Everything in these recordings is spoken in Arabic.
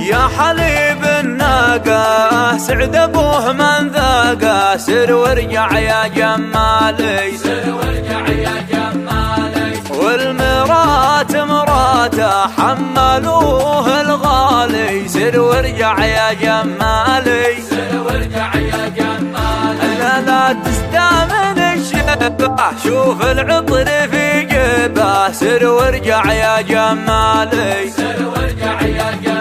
يا حليب الناقة سعد ابوه من ذاقه، سر وارجع يا جمالي، سر وارجع يا جمالي. والمرات مراته حملوه الغالي، سر وارجع يا جمالي، سر وارجع يا جمالي. لا تستامن الشبه، شوف العطر في جبه، سر وارجع يا جمالي، سر وارجع يا جمالي.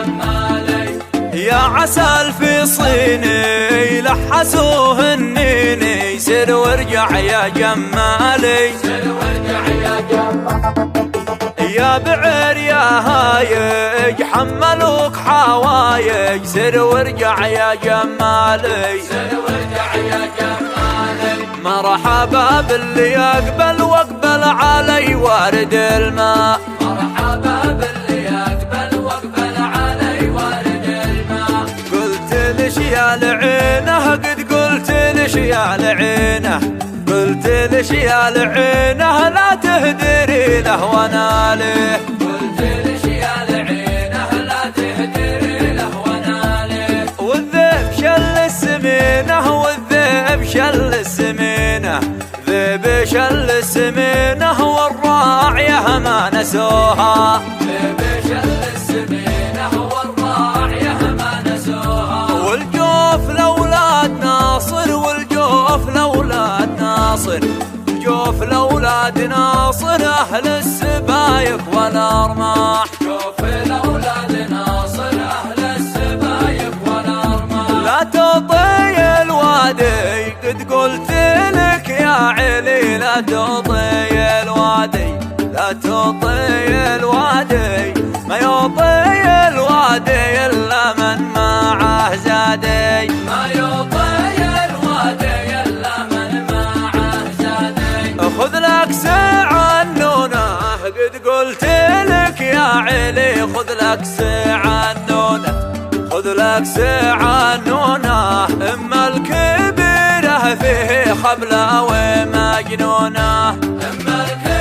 يا عسل في صيني لحسوه النيني، سر وارجع يا جمالي، سر وارجع يا جمالي. يا بعير يا هايج حملوك حوايج، سر وارجع يا جمالي، سر وارجع يا جمالي. مرحبا باللي يقبل واقبل علي وارد الماء، مرحبا باللي يقبل واقبل علي وارد الماء. قلت لش يا لعينه، قد قلت لش يا لعينه، قلت لش يا لعينه، لا تهدري له وانا له، قلت لش يا لعينه لا تهدري له وانا له. والذئب شل السمينه، والذئب شل السمينه، ذئب شل السمينه، والراعيه ما نسوها، ذئب شل السمينه، والراعيه ما نسوها. والجوف لاولاد ناصر، والجوف لاولاد ناصر، جوف لاولاد ناصر اهل السبايك والارماح، شوف الاولاد ناصر اهل السبايك والارماح. لا تطي الوادي، قد قلت لك يا علي، لا تطي الوادي، لا تطي الوادي، ما يطي الوادي الا من معه زادي، ما يطي الوادي الا من معه زادي. خذ لك ساعة النونة، قد قلت لك يا علي، خذ لك ساعة النونة، خذ لك ساعة النونة، اما الكبيرة فيه خبلة ومجنونة، اما الكبيرة